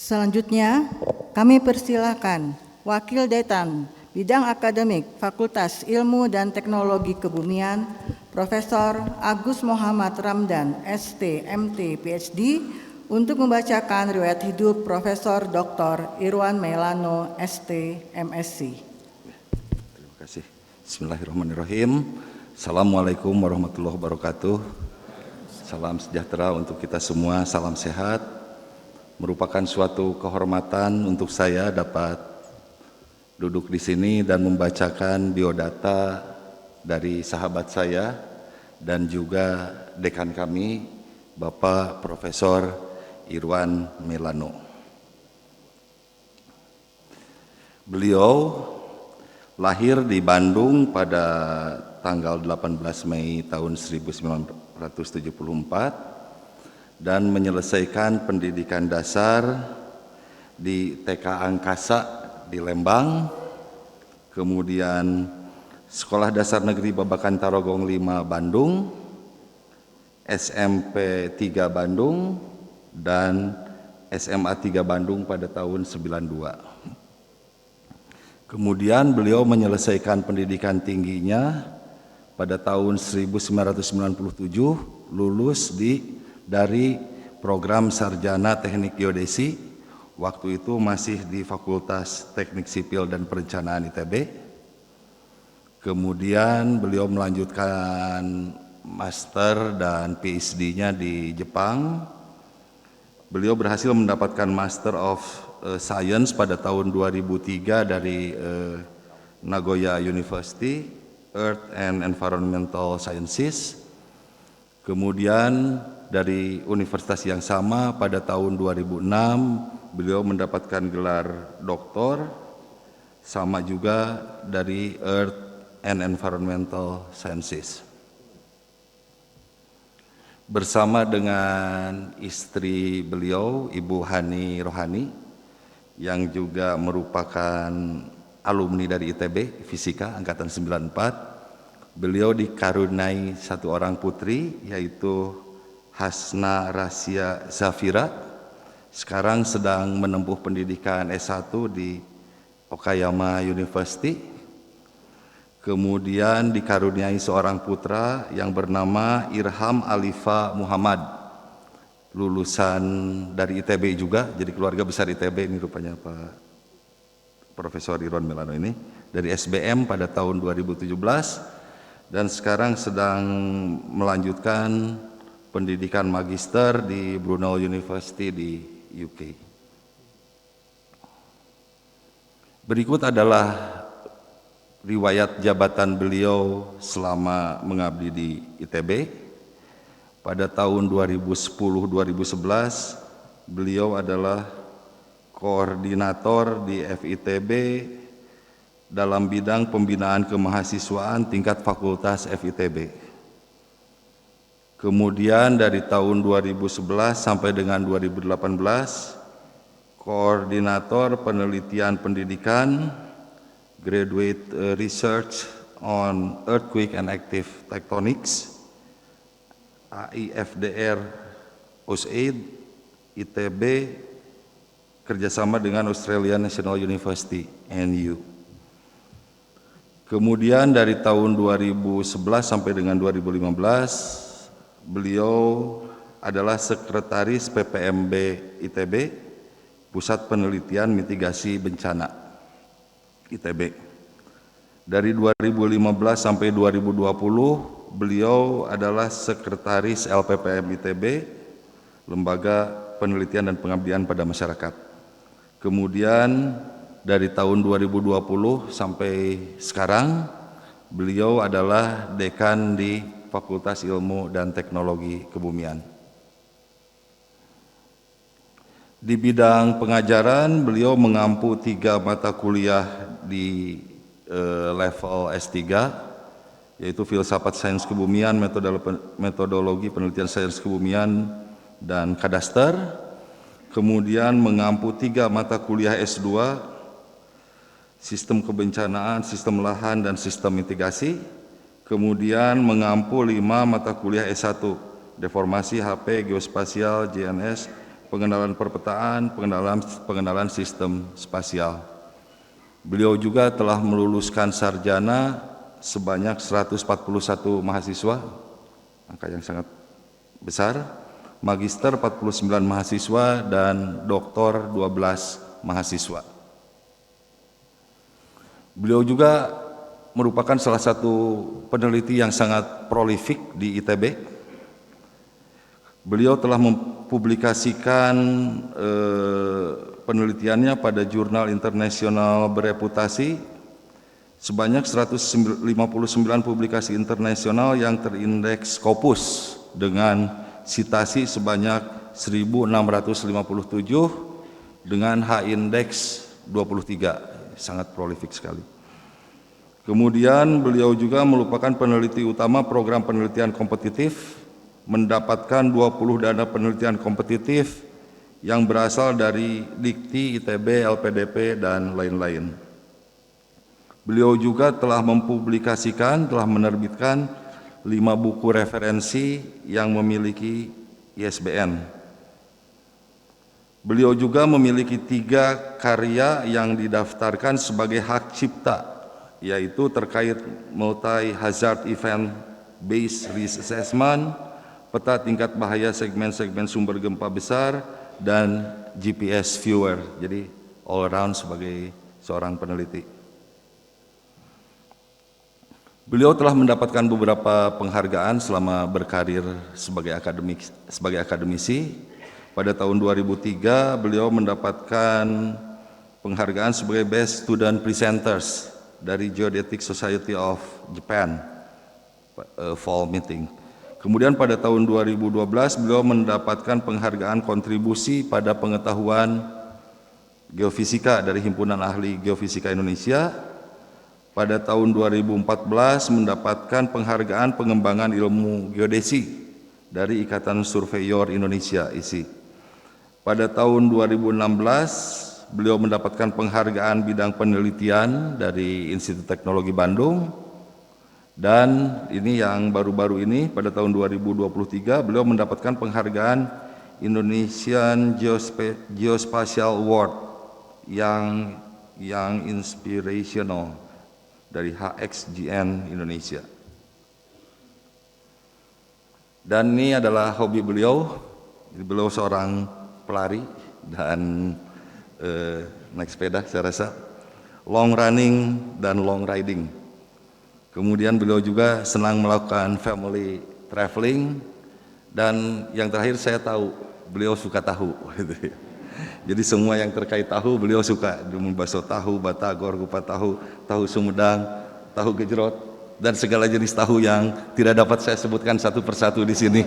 Selanjutnya, kami persilakan Wakil Dekan Bidang Akademik Fakultas Ilmu dan Teknologi Kebumian, Profesor Agus Muhammad Ramdan, ST, MT, PhD, untuk membacakan riwayat hidup Profesor Dr. Irwan Maulana, ST, MSc. Terima kasih. Bismillahirrahmanirrahim. Assalamualaikum warahmatullahi wabarakatuh. Salam sejahtera untuk kita semua, salam sehat. Merupakan suatu kehormatan untuk saya dapat duduk di sini dan membacakan biodata dari sahabat saya dan juga dekan kami, Bapak Profesor Irwan Maulana. Beliau lahir di Bandung pada tanggal 18 Mei tahun 1974 dan menyelesaikan pendidikan dasar di TK Angkasa di Lembang, kemudian Sekolah Dasar Negeri Babakan Tarogong 5 Bandung, SMP 3 Bandung, dan SMA 3 Bandung pada tahun 92. Kemudian beliau menyelesaikan pendidikan tingginya pada tahun 1997, lulus dari program Sarjana Teknik Geodesi, waktu itu masih di Fakultas Teknik Sipil dan Perencanaan ITB. Kemudian beliau melanjutkan master dan PhD-nya di Jepang. Beliau berhasil mendapatkan Master of Science pada tahun 2003 dari Nagoya University, Earth and Environmental Sciences. Kemudian dari universitas yang sama pada tahun 2006 beliau mendapatkan gelar doktor, sama juga dari Earth and Environmental Sciences. Bersama dengan istri beliau, Ibu Hani Rohani, yang juga merupakan alumni dari ITB Fisika Angkatan 94, beliau dikaruniai satu orang putri, yaitu Hasna Rasya Zafira, sekarang sedang menempuh pendidikan S1 di Okayama University. Kemudian dikaruniai seorang putra yang bernama Irham Alifa Muhammad, lulusan dari ITB juga, jadi keluarga besar ITB ini rupanya Pak Profesor Irwan Maulana ini, dari SBM pada tahun 2017, dan sekarang sedang melanjutkan pendidikan magister di Brunel University di UK. Berikut adalah riwayat jabatan beliau selama mengabdi di ITB. Pada tahun 2010-2011, beliau adalah koordinator di FITB dalam bidang pembinaan kemahasiswaan tingkat fakultas FITB. Kemudian dari tahun 2011 sampai dengan 2018, koordinator penelitian pendidikan, Graduate Research on Earthquake and Active Tectonics, AIFDR USAID, ITB, kerjasama dengan Australian National University, NU. Kemudian dari tahun 2011 sampai dengan 2015, beliau adalah Sekretaris PPMB ITB, Pusat Penelitian Mitigasi Bencana ITB. Dari 2015 sampai 2020, beliau adalah Sekretaris LPPM ITB, Lembaga Penelitian dan Pengabdian pada Masyarakat. Kemudian dari tahun 2020 sampai sekarang, beliau adalah Dekan di Fakultas Ilmu dan Teknologi Kebumian. Di bidang pengajaran, beliau mengampu 3 mata kuliah di level S3, yaitu Filsafat Sains Kebumian, Metodologi Penelitian Sains Kebumian, dan Kadaster. Kemudian mengampu 3 mata kuliah S2, Sistem Kebencanaan, Sistem Lahan, dan Sistem Mitigasi. Kemudian mengampu 5 mata kuliah S1, Deformasi HP, Geospasial, JNS, pengenalan perpetaan, pengenalan sistem spasial. Beliau juga telah meluluskan sarjana sebanyak 141 mahasiswa, angka yang sangat besar, magister 49 mahasiswa, dan doktor 12 mahasiswa. Beliau juga merupakan salah satu peneliti yang sangat prolifik di ITB. Beliau telah mempublikasikan penelitiannya pada jurnal internasional bereputasi sebanyak 159 publikasi internasional yang terindeks Scopus dengan sitasi sebanyak 1.657 dengan H-index 23, sangat prolifik sekali. Kemudian beliau juga merupakan peneliti utama program penelitian kompetitif, mendapatkan 20 dana penelitian kompetitif yang berasal dari Dikti, ITB, LPDP, dan lain-lain. Beliau juga telah menerbitkan 5 buku referensi yang memiliki ISBN. Beliau juga memiliki 3 karya yang didaftarkan sebagai hak cipta, yaitu terkait multi-hazard event-based risk assessment, peta tingkat bahaya segmen-segmen sumber gempa besar, dan GPS viewer. Jadi all around sebagai seorang peneliti. Beliau telah mendapatkan beberapa penghargaan selama berkarir sebagai akademisi. Pada tahun 2003 beliau mendapatkan penghargaan sebagai Best Student Presenters dari Geodetic Society of Japan Fall Meeting. Kemudian pada tahun 2012 beliau mendapatkan penghargaan kontribusi pada pengetahuan geofisika dari Himpunan Ahli Geofisika Indonesia. Pada tahun 2014 mendapatkan penghargaan pengembangan ilmu geodesi dari Ikatan Surveyor Indonesia (ISI). Pada tahun 2016 beliau mendapatkan penghargaan bidang penelitian dari Institut Teknologi Bandung, dan ini yang baru-baru ini pada tahun 2023 beliau mendapatkan penghargaan Indonesian Geospatial Award yang inspirational dari HXGN Indonesia. Dan ini adalah hobi beliau. Beliau seorang pelari dan naik sepeda, saya rasa long running dan long riding. Kemudian beliau juga senang melakukan family traveling, dan yang terakhir saya tahu beliau suka tahu. Jadi semua yang terkait tahu beliau suka, bakso tahu, batagor, kupat tahu, tahu Sumedang, tahu gejrot, dan segala jenis tahu yang tidak dapat saya sebutkan satu persatu di sini.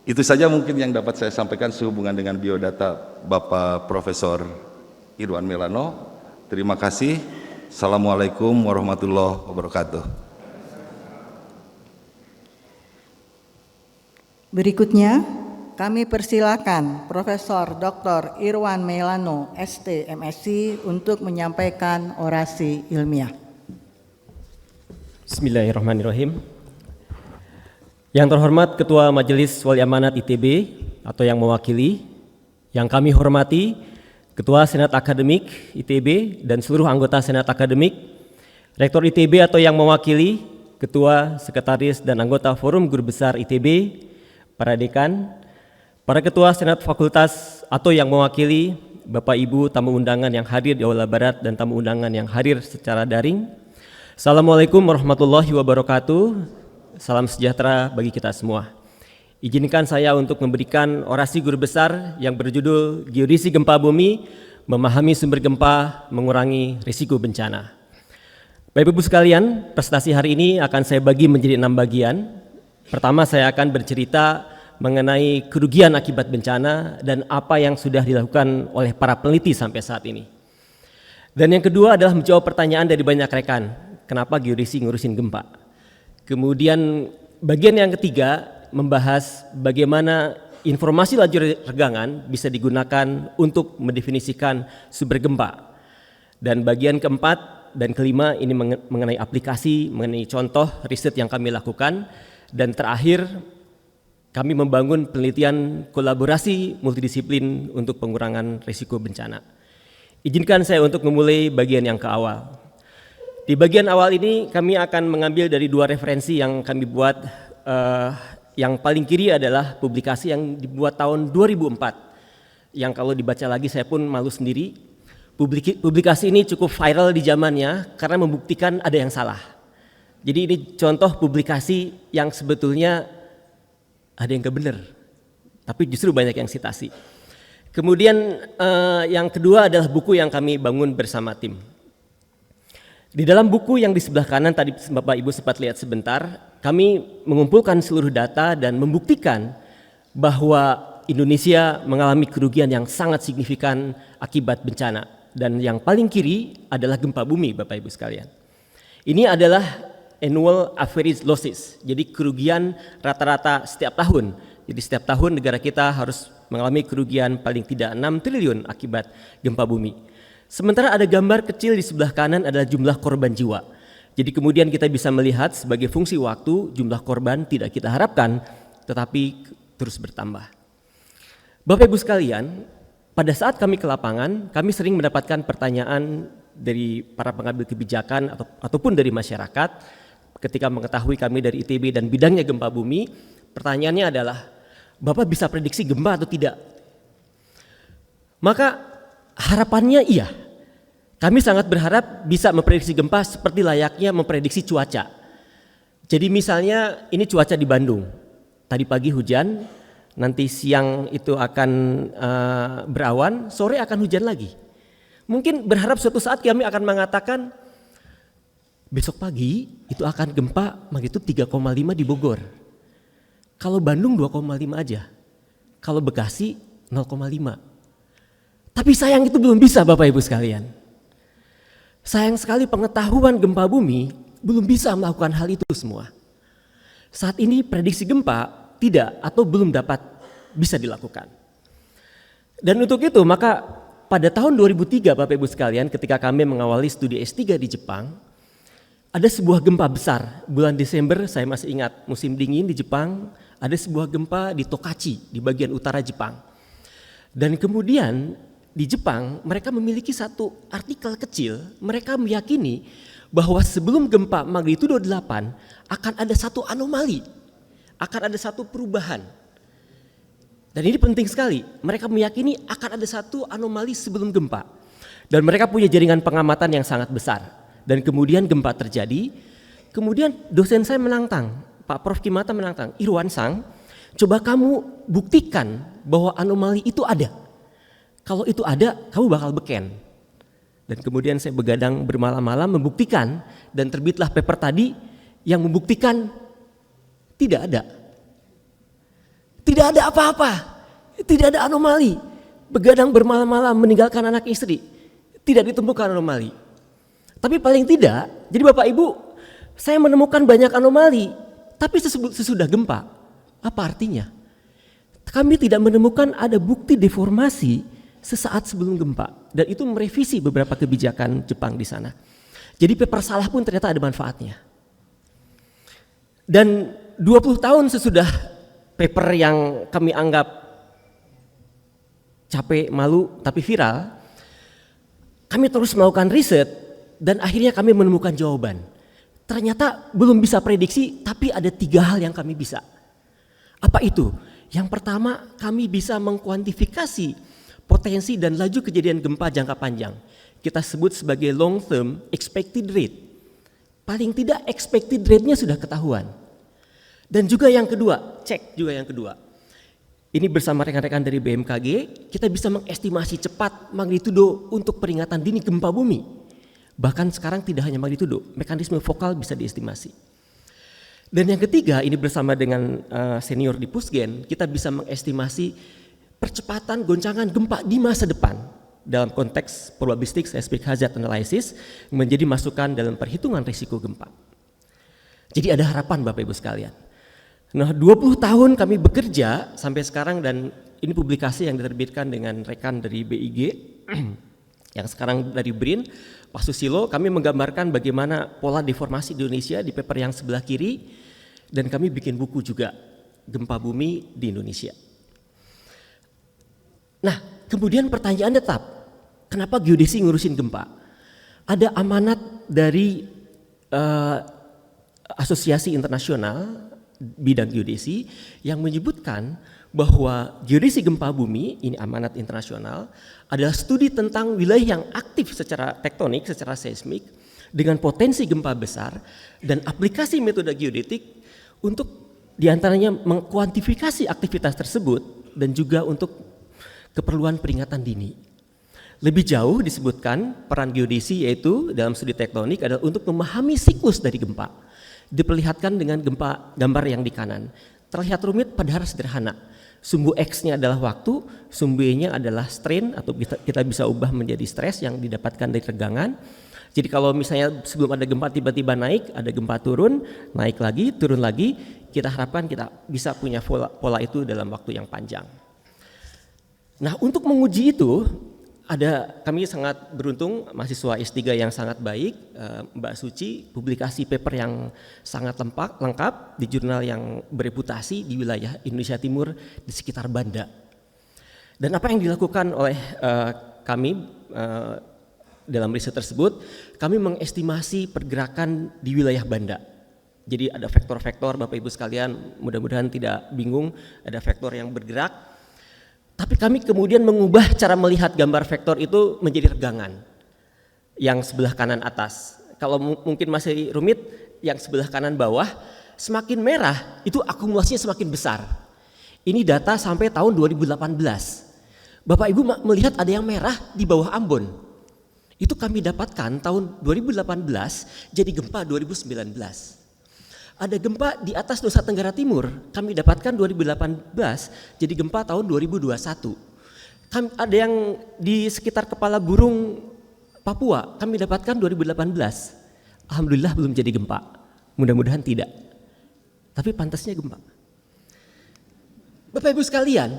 Itu saja mungkin yang dapat saya sampaikan sehubungan dengan biodata Bapak Profesor Irwan Maelano. Terima kasih. Assalamualaikum warahmatullahi wabarakatuh. Berikutnya, kami persilakan Profesor Dr. Irwan Maelano, ST, MSc, untuk menyampaikan orasi ilmiah. Bismillahirrahmanirrahim. Yang terhormat Ketua Majelis Wali Amanat ITB atau yang mewakili, yang kami hormati Ketua Senat Akademik ITB dan seluruh anggota Senat Akademik, Rektor ITB atau yang mewakili, Ketua, Sekretaris, dan anggota Forum Guru Besar ITB, para dekan, para Ketua Senat Fakultas atau yang mewakili, Bapak Ibu tamu undangan yang hadir di Aula Barat dan tamu undangan yang hadir secara daring. Assalamualaikum warahmatullahi wabarakatuh. Salam sejahtera bagi kita semua. Izinkan saya untuk memberikan orasi guru besar yang berjudul Geodesi Gempa Bumi, Memahami Sumber Gempa, Mengurangi Risiko Bencana. Bapak Ibu sekalian, presentasi hari ini akan saya bagi menjadi 6 bagian. Pertama, saya akan bercerita mengenai kerugian akibat bencana dan apa yang sudah dilakukan oleh para peneliti sampai saat ini. Dan yang kedua adalah menjawab pertanyaan dari banyak rekan, kenapa geodesi ngurusin gempa. Kemudian bagian yang ketiga membahas bagaimana informasi laju regangan bisa digunakan untuk mendefinisikan sumber gempa. Dan bagian keempat dan kelima ini mengenai aplikasi, mengenai contoh riset yang kami lakukan. Dan terakhir kami membangun penelitian kolaborasi multidisiplin untuk pengurangan risiko bencana. Izinkan saya untuk memulai bagian yang ke awal. Di bagian awal ini kami akan mengambil dari 2 referensi yang kami buat. Yang paling kiri adalah publikasi yang dibuat tahun 2004, yang kalau dibaca lagi saya pun malu sendiri. Publikasi ini cukup viral di zamannya karena membuktikan ada yang salah. Jadi ini contoh publikasi yang sebetulnya ada yang benar, tapi justru banyak yang sitasi. Kemudian yang kedua adalah buku yang kami bangun bersama tim. Di dalam buku yang di sebelah kanan tadi Bapak Ibu sempat lihat sebentar, kami mengumpulkan seluruh data dan membuktikan bahwa Indonesia mengalami kerugian yang sangat signifikan akibat bencana. Dan yang paling kiri adalah gempa bumi, Bapak Ibu sekalian. Ini adalah annual average losses, jadi kerugian rata-rata setiap tahun. Jadi setiap tahun negara kita harus mengalami kerugian paling tidak 6 triliun akibat gempa bumi. Sementara ada gambar kecil di sebelah kanan adalah jumlah korban jiwa. Jadi kemudian kita bisa melihat sebagai fungsi waktu jumlah korban tidak kita harapkan tetapi terus bertambah. Bapak Ibu sekalian, pada saat kami ke lapangan, kami sering mendapatkan pertanyaan dari para pengambil kebijakan ataupun dari masyarakat ketika mengetahui kami dari ITB dan bidangnya gempa bumi. Pertanyaannya adalah, Bapak bisa prediksi gempa atau tidak? Maka harapannya iya. Kami sangat berharap bisa memprediksi gempa seperti layaknya memprediksi cuaca. Jadi misalnya ini cuaca di Bandung. Tadi pagi hujan, nanti siang itu akan berawan, sore akan hujan lagi. Mungkin berharap suatu saat kami akan mengatakan besok pagi itu akan gempa magnitudo 3,5 di Bogor. Kalau Bandung 2,5 aja. Kalau Bekasi 0,5. Tapi sayang itu belum bisa Bapak Ibu sekalian. Sayang sekali pengetahuan gempa bumi belum bisa melakukan hal itu semua. Saat ini prediksi gempa tidak atau belum dapat bisa dilakukan. Dan untuk itu maka pada tahun 2003 Bapak Ibu sekalian ketika kami mengawali studi S3 di Jepang, ada sebuah gempa besar bulan Desember, saya masih ingat musim dingin di Jepang, ada sebuah gempa di Tokachi di bagian utara Jepang. Dan kemudian di Jepang mereka memiliki satu artikel kecil, mereka meyakini bahwa sebelum gempa magnitudo 8 akan ada satu anomali, akan ada satu perubahan. Dan ini penting sekali, mereka meyakini akan ada satu anomali sebelum gempa. Dan mereka punya jaringan pengamatan yang sangat besar. Dan kemudian gempa terjadi, kemudian dosen saya menantang, Pak Prof. Kimata menantang, Irwan Sang, coba kamu buktikan bahwa anomali itu ada. Kalau itu ada, kamu bakal beken. Dan kemudian saya begadang bermalam-malam membuktikan dan terbitlah paper tadi yang membuktikan tidak ada. Tidak ada apa-apa, tidak ada anomali. Begadang bermalam-malam meninggalkan anak istri, tidak ditemukan anomali. Tapi paling tidak, jadi Bapak Ibu, saya menemukan banyak anomali, tapi sesudah gempa, apa artinya? Kami tidak menemukan ada bukti deformasi sesaat sebelum gempa, dan itu merevisi beberapa kebijakan Jepang di sana. Jadi paper salah pun ternyata ada manfaatnya. Dan 20 tahun sesudah paper yang kami anggap capek, malu, tapi viral, kami terus melakukan riset dan akhirnya kami menemukan jawaban. Ternyata belum bisa prediksi, tapi ada 3 hal yang kami bisa. Apa itu? Yang pertama, kami bisa mengkuantifikasi potensi dan laju kejadian gempa jangka panjang. Kita sebut sebagai long term expected rate. Paling tidak expected rate-nya sudah ketahuan. Dan juga yang kedua, cek juga yang kedua. Ini bersama rekan-rekan dari BMKG, kita bisa mengestimasi cepat magnitudo untuk peringatan dini gempa bumi. Bahkan sekarang tidak hanya magnitudo, mekanisme vokal bisa diestimasi. Dan yang ketiga, ini bersama dengan senior di Pusgen, kita bisa mengestimasi percepatan goncangan gempa di masa depan dalam konteks probabilistic seismic hazard analysis menjadi masukan dalam perhitungan risiko gempa. Jadi ada harapan Bapak Ibu sekalian. Nah 20 tahun kami bekerja sampai sekarang dan ini publikasi yang diterbitkan dengan rekan dari BIG yang sekarang dari BRIN, Pak Susilo, kami menggambarkan bagaimana pola deformasi di Indonesia di paper yang sebelah kiri dan kami bikin buku juga. gempa bumi di Indonesia. Nah, kemudian pertanyaan tetap, kenapa geodesi ngurusin gempa? Ada amanat dari Asosiasi Internasional Bidang Geodesi yang menyebutkan bahwa geodesi gempa bumi, ini amanat internasional, adalah studi tentang wilayah yang aktif secara tektonik, secara seismik, dengan potensi gempa besar, dan aplikasi metode geodetik untuk diantaranya mengkuantifikasi aktivitas tersebut dan juga untuk keperluan peringatan dini. Lebih jauh disebutkan peran geodesi yaitu dalam studi tektonik adalah untuk memahami siklus dari gempa. Diperlihatkan dengan gambar yang di kanan. Terlihat rumit padahal sederhana. Sumbu X-nya adalah waktu, sumbu Y-nya adalah strain atau kita bisa ubah menjadi stres yang didapatkan dari tegangan. Jadi kalau misalnya sebelum ada gempa tiba-tiba naik, ada gempa turun, naik lagi, turun lagi, kita harapkan kita bisa punya pola itu dalam waktu yang panjang. Nah, untuk menguji itu kami sangat beruntung mahasiswa S3 yang sangat baik, Mbak Suci publikasi paper yang sangat lengkap di jurnal yang bereputasi di wilayah Indonesia Timur di sekitar Banda. Dan apa yang dilakukan oleh kami dalam riset tersebut, kami mengestimasi pergerakan di wilayah Banda. Jadi ada vektor-vektor, Bapak Ibu sekalian, mudah-mudahan tidak bingung, ada vektor yang bergerak. Tapi kami kemudian mengubah cara melihat gambar vektor itu menjadi regangan. Yang sebelah kanan atas. Kalau mungkin masih rumit, yang sebelah kanan bawah, semakin merah itu akumulasinya semakin besar. Ini data sampai tahun 2018. Bapak Ibu melihat ada yang merah di bawah Ambon. Itu kami dapatkan tahun 2018 jadi gempa 2019. Ada gempa di atas Nusa Tenggara Timur, kami dapatkan 2018 jadi gempa tahun 2021. Ada yang di sekitar Kepala Burung Papua, kami dapatkan 2018. Alhamdulillah belum jadi gempa, mudah-mudahan tidak. Tapi pantasnya gempa. Bapak Ibu sekalian,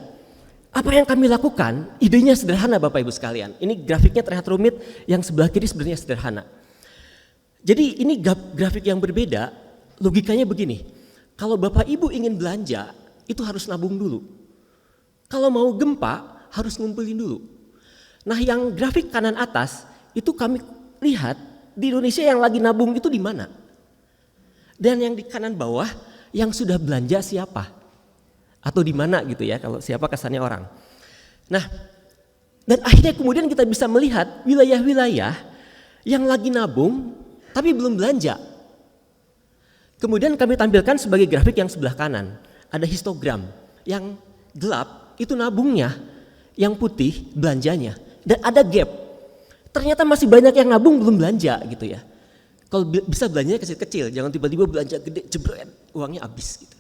apa yang kami lakukan, idenya sederhana Bapak Ibu sekalian. Ini grafiknya terlihat rumit, yang sebelah kiri sebenarnya sederhana. Jadi ini grafik yang berbeda. Logikanya begini, kalau Bapak Ibu ingin belanja, itu harus nabung dulu. Kalau mau gempa, harus ngumpulin dulu. Nah yang grafik kanan atas, itu kami lihat di Indonesia yang lagi nabung itu di mana. Dan yang di kanan bawah, yang sudah belanja siapa? Atau di mana gitu ya, kalau siapa kesannya orang. Nah, dan akhirnya kemudian kita bisa melihat wilayah-wilayah yang lagi nabung, tapi belum belanja. Kemudian kami tampilkan sebagai grafik yang sebelah kanan. Ada histogram yang gelap itu nabungnya, yang putih belanjanya. Dan ada gap. Ternyata masih banyak yang nabung belum belanja gitu ya. Kalau bisa belanjanya kecil-kecil, jangan tiba-tiba belanja gede jebret, uangnya habis gitu.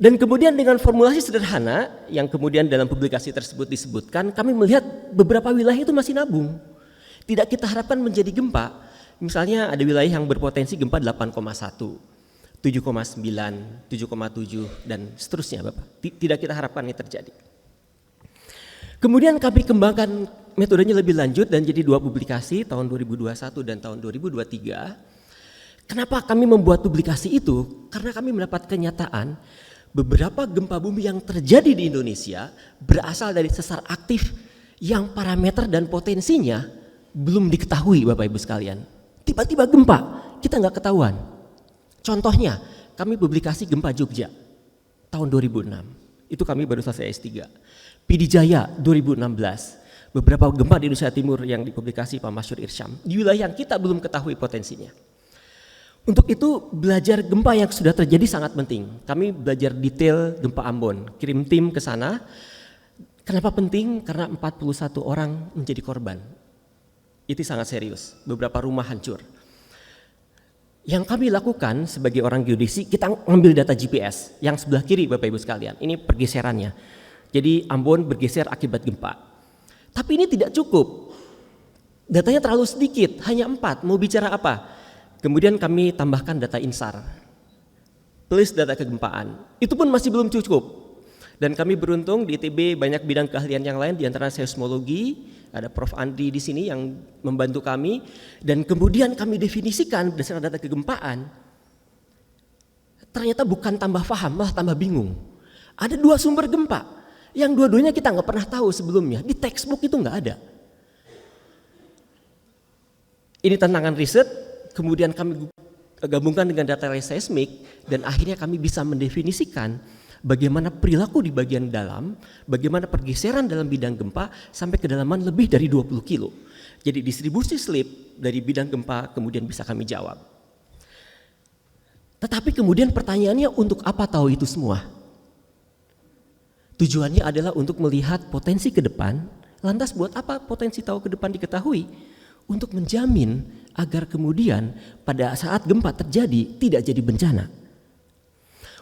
Dan kemudian dengan formulasi sederhana yang kemudian dalam publikasi tersebut disebutkan, kami melihat beberapa wilayah itu masih nabung. Tidak kita harapkan menjadi gempa. Misalnya ada wilayah yang berpotensi gempa 8,1, 7,9, 7,7 dan seterusnya Bapak. Tidak kita harapkan ini terjadi. Kemudian kami kembangkan metodenya lebih lanjut dan jadi 2 publikasi tahun 2021 dan tahun 2023. Kenapa kami membuat publikasi itu? Karena kami mendapat kenyataan beberapa gempa bumi yang terjadi di Indonesia berasal dari sesar aktif yang parameter dan potensinya belum diketahui Bapak Ibu sekalian. Tiba-tiba gempa, kita nggak ketahuan. Contohnya, kami publikasi gempa Jogja tahun 2006. Itu kami baru selesai S3. Pidijaya 2016. Beberapa gempa di Indonesia Timur yang dipublikasi Pak Masyur Irsyam. Di wilayah yang kita belum ketahui potensinya. Untuk itu belajar gempa yang sudah terjadi sangat penting. Kami belajar detail gempa Ambon, kirim tim ke sana. Kenapa penting? Karena 41 orang menjadi korban. Itu sangat serius, beberapa rumah hancur. Yang kami lakukan sebagai orang geodesi, kita ngambil data GPS yang sebelah kiri Bapak Ibu sekalian. Ini pergeserannya. Jadi Ambon bergeser akibat gempa. Tapi ini tidak cukup. Datanya terlalu sedikit, hanya 4. Mau bicara apa? Kemudian kami tambahkan data INSAR plus data kegempaan. Itu pun masih belum cukup. Dan kami beruntung di ITB banyak bidang keahlian yang lain, di antara seismologi. Ada Prof. Andri di sini yang membantu kami dan kemudian kami definisikan berdasarkan data kegempaan ternyata bukan tambah paham, malah tambah bingung. Ada 2 sumber gempa yang dua-duanya kita nggak pernah tahu sebelumnya. Di textbook itu nggak ada. Ini tantangan riset, kemudian kami gabungkan dengan data relay seismik, dan akhirnya kami bisa mendefinisikan bagaimana perilaku di bagian dalam, bagaimana pergeseran dalam bidang gempa sampai kedalaman lebih dari 20 kilo. Jadi distribusi slip dari bidang gempa kemudian bisa kami jawab. Tetapi kemudian pertanyaannya, untuk apa tahu itu semua? Tujuannya adalah untuk melihat potensi ke depan. Lantas buat apa potensi tahu ke depan diketahui? Untuk menjamin agar kemudian pada saat gempa terjadi tidak jadi bencana.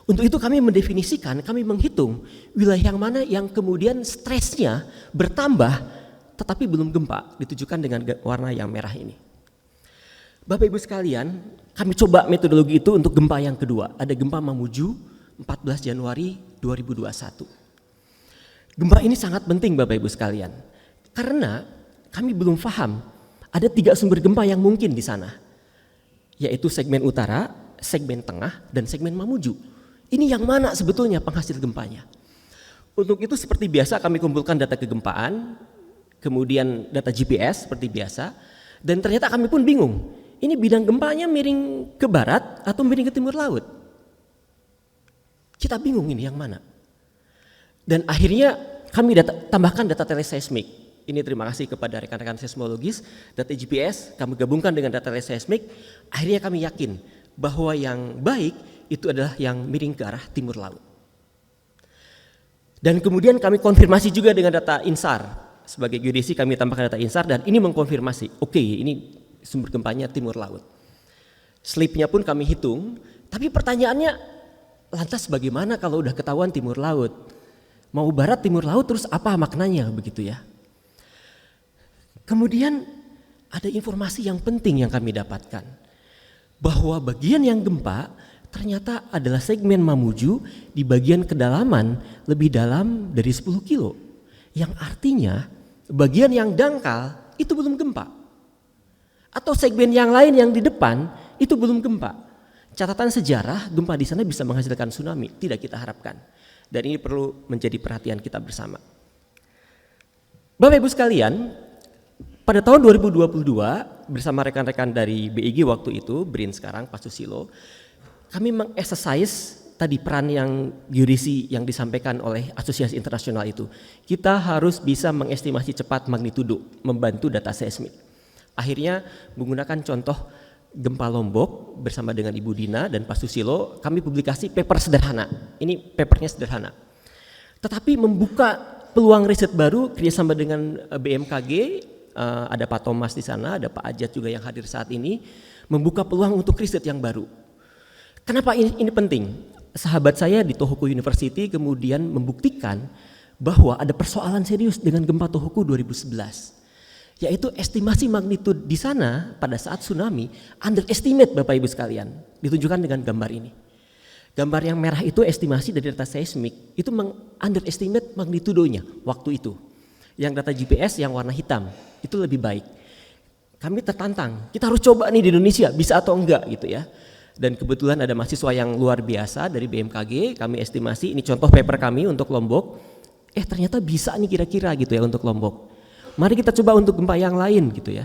Untuk itu kami mendefinisikan, kami menghitung wilayah yang mana yang kemudian stresnya bertambah tetapi belum gempa, ditujukan dengan warna yang merah ini. Bapak Ibu sekalian, kami coba metodologi itu untuk gempa yang kedua. Ada gempa Mamuju 14 Januari 2021. Gempa ini sangat penting Bapak Ibu sekalian, karena kami belum paham ada 3 sumber gempa yang mungkin di sana, yaitu segmen utara, segmen tengah, dan segmen Mamuju. Ini yang mana sebetulnya penghasil gempanya? Untuk itu seperti biasa kami kumpulkan data kegempaan, kemudian data GPS seperti biasa, dan ternyata kami pun bingung. Ini bidang gempanya miring ke barat atau miring ke timur laut? Kita bingung ini yang mana. Dan akhirnya kami tambahkan data teleseismik. Ini terima kasih kepada rekan-rekan seismologis, data GPS kami gabungkan dengan data teleseismik. Akhirnya kami yakin bahwa yang baik itu adalah yang miring ke arah timur laut. Dan kemudian kami konfirmasi juga dengan data INSAR. Sebagai geodesi kami tambahkan data INSAR dan ini mengkonfirmasi, oke, ini sumber gempanya timur laut. Slipnya pun kami hitung, tapi pertanyaannya, lantas bagaimana kalau udah ketahuan timur laut? Mau barat timur laut terus apa maknanya begitu ya? Kemudian ada informasi yang penting yang kami dapatkan, bahwa bagian yang gempa ternyata adalah segmen Mamuju di bagian kedalaman lebih dalam dari 10 kilo. Yang artinya bagian yang dangkal itu belum gempa. Atau segmen yang lain yang di depan itu belum gempa. Catatan sejarah, gempa di sana bisa menghasilkan tsunami, tidak kita harapkan. Dan ini perlu menjadi perhatian kita bersama. Bapak Ibu sekalian, pada tahun 2022 bersama rekan-rekan dari BIG waktu itu, BRIN sekarang, Pak Susilo, kami meng-exercise tadi peran yang geodesi yang disampaikan oleh Asosiasi Internasional itu. Kita harus bisa mengestimasi cepat magnitudo, membantu data seismik. Akhirnya menggunakan contoh gempa Lombok bersama dengan Ibu Dina dan Pak Susilo, kami publikasi paper sederhana. Ini papernya sederhana. Tetapi membuka peluang riset baru kerjasama dengan BMKG, ada Pak Thomas di sana, ada Pak Ajat juga yang hadir saat ini, membuka peluang untuk riset yang baru. Kenapa ini penting? Sahabat saya di Tohoku University kemudian membuktikan bahwa ada persoalan serius dengan gempa Tohoku 2011. Yaitu estimasi magnitudo di sana pada saat tsunami underestimate Bapak Ibu sekalian, ditunjukkan dengan gambar ini. Gambar yang merah itu estimasi dari data seismik, itu underestimate magnitudonya waktu itu. Yang data GPS yang warna hitam, itu lebih baik. Kami tertantang, kita harus coba nih di Indonesia, bisa atau enggak gitu ya. Dan kebetulan ada mahasiswa yang luar biasa dari BMKG, kami estimasi, ini contoh paper kami untuk Lombok, ternyata bisa nih kira-kira gitu ya untuk Lombok. Mari kita coba untuk gempa yang lain gitu ya.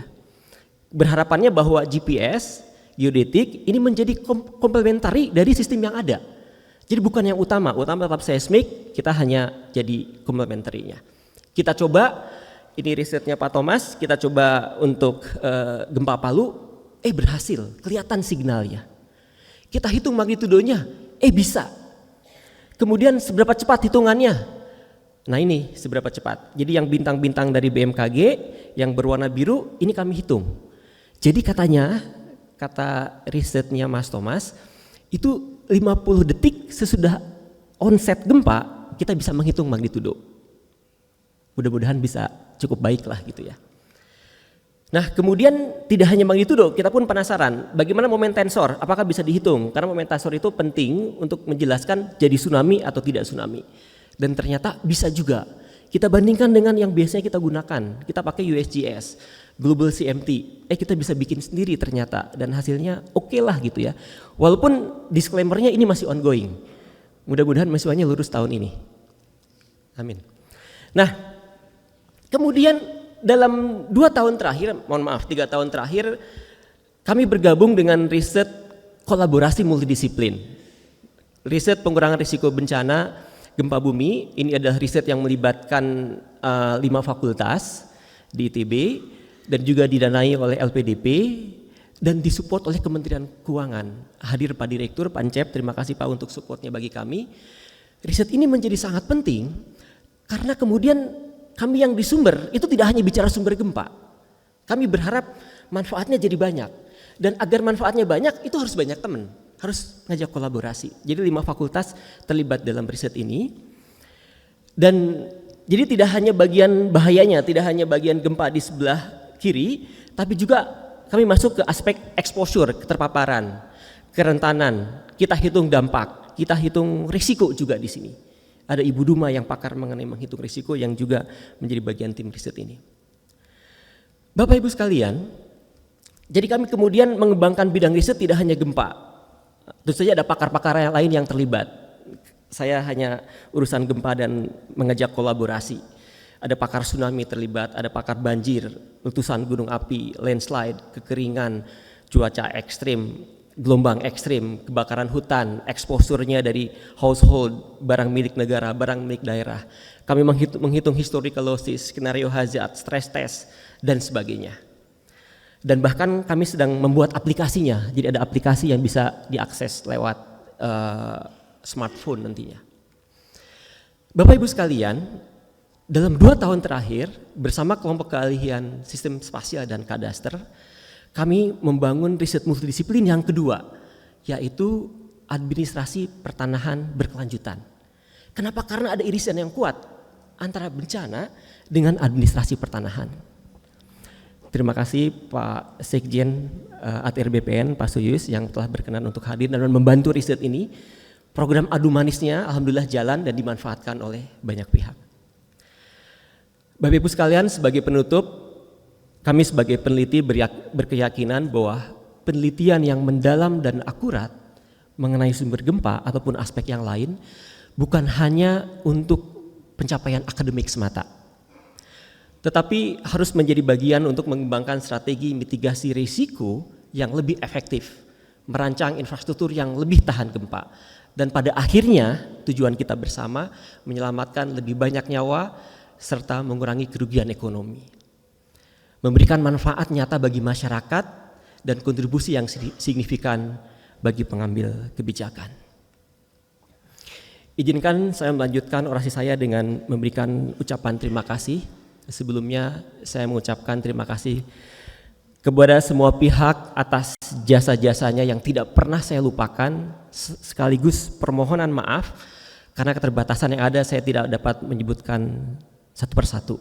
Berharapannya bahwa GPS, geodetik ini menjadi komplementari dari sistem yang ada. Jadi bukan yang utama tetap seismik, kita hanya jadi komplementarinya. Kita coba, ini risetnya Pak Thomas, kita coba untuk gempa Palu, berhasil, kelihatan signalnya. Kita hitung magnitudonya, bisa. Kemudian seberapa cepat hitungannya? Nah ini seberapa cepat. Jadi yang bintang-bintang dari BMKG yang berwarna biru ini kami hitung. Jadi katanya, kata risetnya Mas Thomas, itu 50 detik sesudah onset gempa kita bisa menghitung magnitudo. Mudah-mudahan bisa cukup baik lah gitu ya. Nah kemudian tidak hanya magnitudo, kita pun penasaran bagaimana momen tensor, apakah bisa dihitung? Karena momen tensor itu penting untuk menjelaskan jadi tsunami atau tidak tsunami. Dan ternyata bisa juga. Kita bandingkan dengan yang biasanya kita gunakan. Kita pakai USGS. Global CMT, kita bisa bikin sendiri ternyata, dan hasilnya oke lah gitu ya. Walaupun disclaimer-nya ini masih ongoing. Mudah-mudahan mahasiswanya lulus tahun ini. Amin. Nah, kemudian dalam 2 tahun terakhir, 3 tahun terakhir, kami bergabung dengan riset kolaborasi multidisiplin. Riset pengurangan risiko bencana gempa bumi, ini adalah riset yang melibatkan 5 fakultas di ITB dan juga didanai oleh LPDP dan disupport oleh Kementerian Keuangan. Hadir Pak Direktur, Pak Encep, terima kasih Pak untuk supportnya bagi kami. Riset ini menjadi sangat penting karena kemudian kami yang di sumber itu tidak hanya bicara sumber gempa. Kami berharap manfaatnya jadi banyak. Dan agar manfaatnya banyak itu harus banyak teman, harus ngajak kolaborasi. Jadi 5 fakultas terlibat dalam riset ini. Dan jadi tidak hanya bagian bahayanya, tidak hanya bagian gempa di sebelah kiri, tapi juga kami masuk ke aspek exposure, keterpaparan, kerentanan. Kita hitung dampak, kita hitung risiko juga di sini. Ada Ibu Duma yang pakar mengenai menghitung risiko yang juga menjadi bagian tim riset ini. Bapak Ibu sekalian, jadi kami kemudian mengembangkan bidang riset tidak hanya gempa. Tentu saja ada pakar-pakar yang lain yang terlibat. Saya hanya urusan gempa dan mengajak kolaborasi. Ada pakar tsunami terlibat, ada pakar banjir, letusan gunung api, landslide, kekeringan, cuaca ekstrim, gelombang ekstrim, kebakaran hutan, exposure-nya dari household, barang milik negara, barang milik daerah. Kami menghitung historical losses, skenario hazard, stress test, dan sebagainya. Dan bahkan kami sedang membuat aplikasinya, jadi ada aplikasi yang bisa diakses lewat smartphone nantinya. Bapak Ibu sekalian, dalam 2 tahun terakhir bersama kelompok keahlian sistem spasial dan kadaster, kami membangun riset multidisiplin yang kedua, yaitu administrasi pertanahan berkelanjutan. Kenapa? Karena ada irisan yang kuat antara bencana dengan administrasi pertanahan. Terima kasih Pak Sekjen ATR BPN, Pak Suyus yang telah berkenan untuk hadir dan membantu riset ini. Program adu manisnya alhamdulillah jalan dan dimanfaatkan oleh banyak pihak. Bapak Ibu sekalian, sebagai penutup, kami sebagai peneliti berkeyakinan bahwa penelitian yang mendalam dan akurat mengenai sumber gempa ataupun aspek yang lain bukan hanya untuk pencapaian akademik semata, tetapi harus menjadi bagian untuk mengembangkan strategi mitigasi risiko yang lebih efektif, merancang infrastruktur yang lebih tahan gempa, dan pada akhirnya tujuan kita bersama menyelamatkan lebih banyak nyawa serta mengurangi kerugian ekonomi, memberikan manfaat nyata bagi masyarakat dan kontribusi yang signifikan bagi pengambil kebijakan. Izinkan saya melanjutkan orasi saya dengan memberikan ucapan terima kasih. Sebelumnya saya mengucapkan terima kasih kepada semua pihak atas jasa-jasanya yang tidak pernah saya lupakan, sekaligus permohonan maaf karena keterbatasan yang ada saya tidak dapat menyebutkan satu persatu.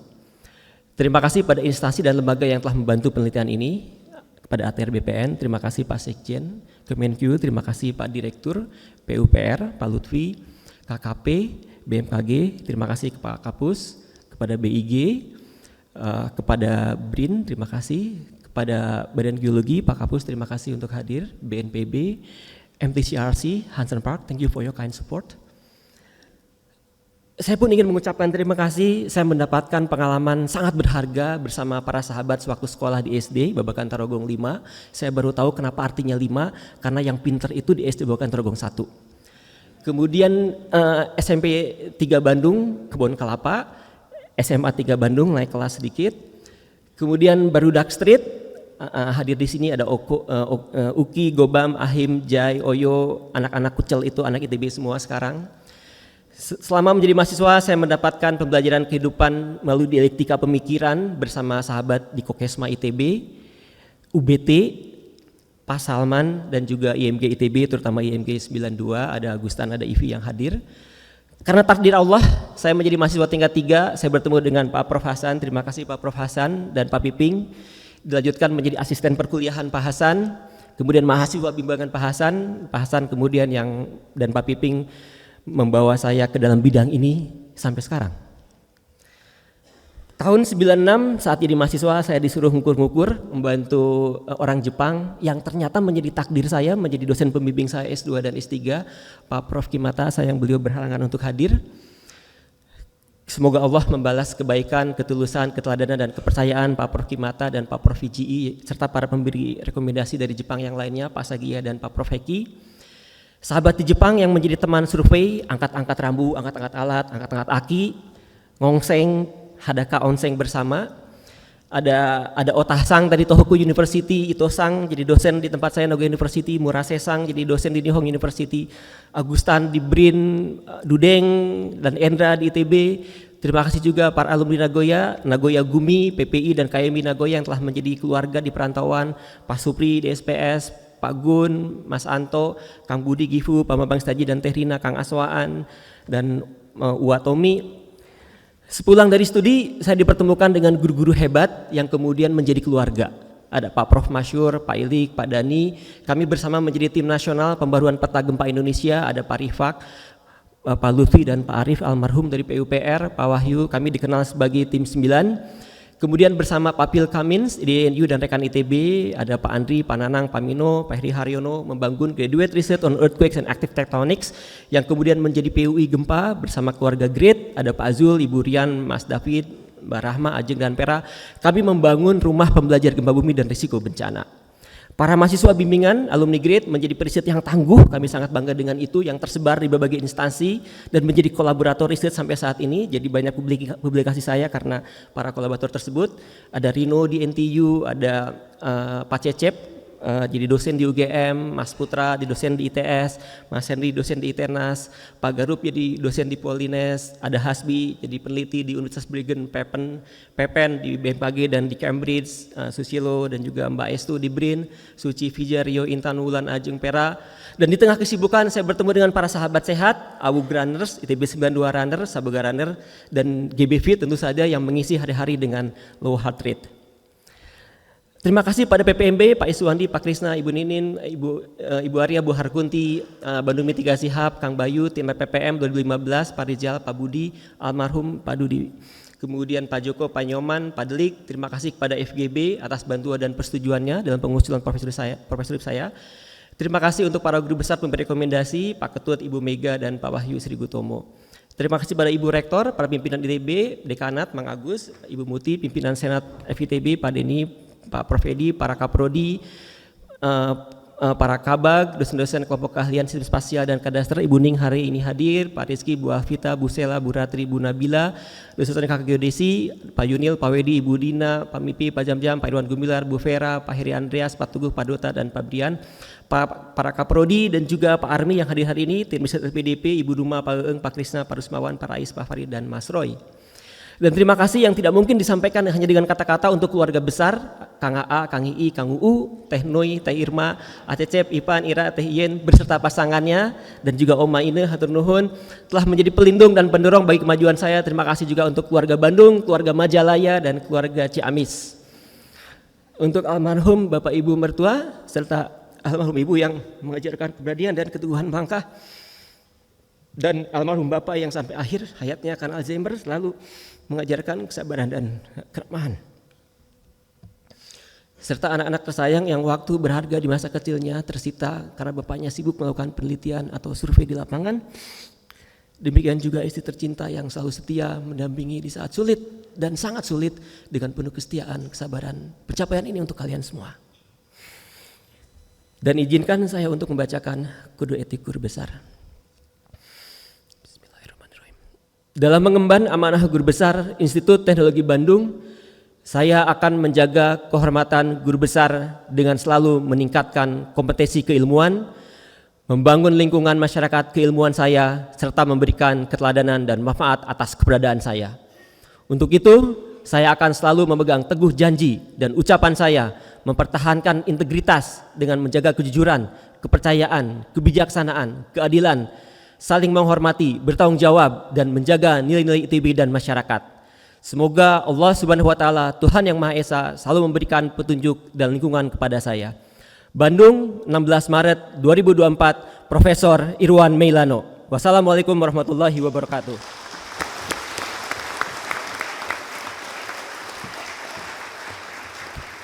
Terima kasih pada instansi dan lembaga yang telah membantu penelitian ini, kepada ATR BPN, terima kasih Pak Sekjen, Kemenq, terima kasih Pak Direktur, PUPR, Pak Lutfi, KKP, BMKG, terima kasih Pak Kapus, kepada BIG, kepada BRIN, terima kasih, kepada Badan Geologi, Pak Kapus, terima kasih untuk hadir, BNPB, MTCRC, Hansen Park, thank you for your kind support. Saya pun ingin mengucapkan terima kasih, saya mendapatkan pengalaman sangat berharga bersama para sahabat sewaktu sekolah di SD, Babakan Tarogong 5. Saya baru tahu kenapa artinya 5, karena yang pinter itu di SD Babakan Tarogong 1. Kemudian SMP 3 Bandung, Kebon Kelapa, SMA 3 Bandung naik kelas sedikit. Kemudian Barudak Street, hadir di sini ada Uki, Gobam, Ahim, Jai, Oyo, anak-anak kucel itu anak ITB semua sekarang. Selama menjadi mahasiswa saya mendapatkan pembelajaran kehidupan melalui dialektika pemikiran bersama sahabat di Kokesma ITB, UBT, Pak Salman dan juga IMG ITB terutama IMG 92, ada Agustan, ada Ivi yang hadir. Karena takdir Allah saya menjadi mahasiswa tingkat 3, saya bertemu dengan Pak Prof Hasan, terima kasih Pak Prof Hasan dan Pak Piping, dilanjutkan menjadi asisten perkuliahan Pak Hasan, kemudian mahasiswa bimbingan Pak Hasan kemudian dan Pak Piping membawa saya ke dalam bidang ini sampai sekarang. Tahun 96 saat jadi mahasiswa saya disuruh ngukur-ngukur membantu orang Jepang yang ternyata menjadi takdir saya menjadi dosen pembimbing saya S2 dan S3, Pak Prof. Kimata, sayang beliau berhalangan untuk hadir. Semoga Allah membalas kebaikan, ketulusan, keteladanan dan kepercayaan Pak Prof. Kimata dan Pak Prof. VGI serta para pemberi rekomendasi dari Jepang yang lainnya, Pak Sagia dan Pak Prof. Heki. Sahabat di Jepang yang menjadi teman survei, angkat-angkat rambu, angkat-angkat alat, angkat-angkat aki, ngongseng, hadaka onseng bersama. Ada Otah-sang dari Tohoku University, Ito-sang jadi dosen di tempat saya Nagoya University, Murase-sang jadi dosen di Nihon University, Agustan di BRIN, Dudeng dan Endra di ITB. Terima kasih juga para alumni Nagoya Gumi, PPI dan KMI Nagoya yang telah menjadi keluarga di perantauan, Pak Supri di SPS, Pak Gun, Mas Anto, Kang Budi Gifu, Pak Bambang Staji dan Teh Rina, Kang Aswaan dan Uwatomi. Sepulang dari studi, saya dipertemukan dengan guru-guru hebat yang kemudian menjadi keluarga. Ada Pak Prof. Masyur, Pak Ilik, Pak Dani. Kami bersama menjadi tim nasional pembaruan peta gempa Indonesia. Ada Pak Rifak, Pak Lutfi dan Pak Arif almarhum dari PUPR, Pak Wahyu. Kami dikenal sebagai tim 9. Kemudian bersama Pak Pil Kamins, IDNU dan rekan ITB, ada Pak Andri, Pak Nanang, Pak Mino, Pak Heri Haryono membangun Graduate Research on Earthquakes and Active Tectonics yang kemudian menjadi PUI Gempa bersama keluarga GRID, ada Pak Azul, Ibu Rian, Mas David, Mbak Rahma, Ajeng dan Pera. Kami membangun rumah pembelajar gempa bumi dan risiko bencana. Para mahasiswa bimbingan alumni GRID menjadi periset yang tangguh, kami sangat bangga dengan itu, yang tersebar di berbagai instansi dan menjadi kolaborator riset sampai saat ini. Jadi banyak publikasi saya karena para kolaborator tersebut. Ada Rino di NTU, ada Pak Cecep jadi dosen di UGM, Mas Putra di dosen di ITS, Mas Henry dosen di ITERNAS, Pak Garup jadi dosen di Polines, ada Hasbi jadi peneliti di Universitas Brigham, Pepen di BMKG dan di Cambridge, Susilo dan juga Mbak Estu di BRIN, Suci Fija, Rio Intan, Wulan, Ajeng, Pera. Dan di tengah kesibukan saya bertemu dengan para sahabat sehat, AWU Runners, ITB 92 Runner, Saboga Runner, dan GBV tentu saja yang mengisi hari-hari dengan low heart rate. Terima kasih pada PPMB, Pak Iswandi, Pak Krisna, Ibu Ninin, Ibu Arya, Bu Harkunti, Bandung Mitigasi Hub, Kang Bayu, tim PPM 2015, Pak Rizal, Pak Budi, almarhum Pak Dudi. Kemudian Pak Joko, Pak Nyoman, Pak Delik. Terima kasih kepada FGB atas bantuan dan persetujuannya dalam pengusulan profesor saya. Terima kasih untuk para guru besar pemberi rekomendasi, Pak Ketut, Ibu Mega, dan Pak Wahyu Sri Gutomo. Terima kasih pada Ibu Rektor, para pimpinan ITB, Dekanat, Mang Agus, Ibu Muti, pimpinan Senat FITB, Pak Deni, Pak Prof. Edi, para Kaprodi, para Kabag, dosen-dosen kelompok keahlian sistem spasial dan kadastra, Ibu Ning hari ini hadir, Pak Rizky, Bu Afita, Bu Sela, Bu Ratri, Bu Nabila, dosen kakak geodesi, Pak Yunil, Pak Wedi, Ibu Dina, Pak Mipi, Pak Jam-Jam, Pak Irwan Gumilar, Bu Vera, Pak Heri Andreas, Pak Tuguh, Pak Dota, dan Pak Brian, para Kaprodi dan juga Pak Armi yang hadir hari ini, tim riset LPDP, Ibu Duma, Pak Eeng, Pak Krisna, Pak Rusmawan, Pak Rais, Pak Farid, dan Mas Roy. Dan terima kasih yang tidak mungkin disampaikan hanya dengan kata-kata untuk keluarga besar, Kang AA, Kang II, Kang UU, Teh Noi, Teh Irma, Acecep, Ipan, Ira, Teh Ien, berserta pasangannya, dan juga Oma Ine, hatur nuhun, telah menjadi pelindung dan pendorong bagi kemajuan saya. Terima kasih juga untuk keluarga Bandung, keluarga Majalaya, dan keluarga Ciamis. Untuk almarhum Bapak Ibu mertua, serta almarhum Ibu yang mengajarkan keberanian dan keteguhan langkah, dan almarhum Bapak yang sampai akhir hayatnya karena Alzheimer selalu mengajarkan kesabaran dan keramahan. Serta anak-anak tersayang yang waktu berharga di masa kecilnya tersita karena bapaknya sibuk melakukan penelitian atau survei di lapangan. Demikian juga istri tercinta yang selalu setia mendampingi di saat sulit dan sangat sulit dengan penuh kesetiaan, kesabaran. Pencapaian ini untuk kalian semua. Dan izinkan saya untuk membacakan kode etik guru besar. Dalam mengemban amanah guru besar Institut Teknologi Bandung, saya akan menjaga kehormatan guru besar dengan selalu meningkatkan kompetensi keilmuan, membangun lingkungan masyarakat keilmuan saya, serta memberikan keteladanan dan manfaat atas keberadaan saya. Untuk itu, saya akan selalu memegang teguh janji dan ucapan saya mempertahankan integritas dengan menjaga kejujuran, kepercayaan, kebijaksanaan, keadilan, saling menghormati, bertanggung jawab, dan menjaga nilai-nilai ITB dan masyarakat. Semoga Allah Subhanahu wa Ta'ala, Tuhan Yang Maha Esa, selalu memberikan petunjuk dan lingkungan kepada saya. Bandung, 16 Maret 2024, Profesor Irwan Meilano. Wassalamualaikum warahmatullahi wabarakatuh.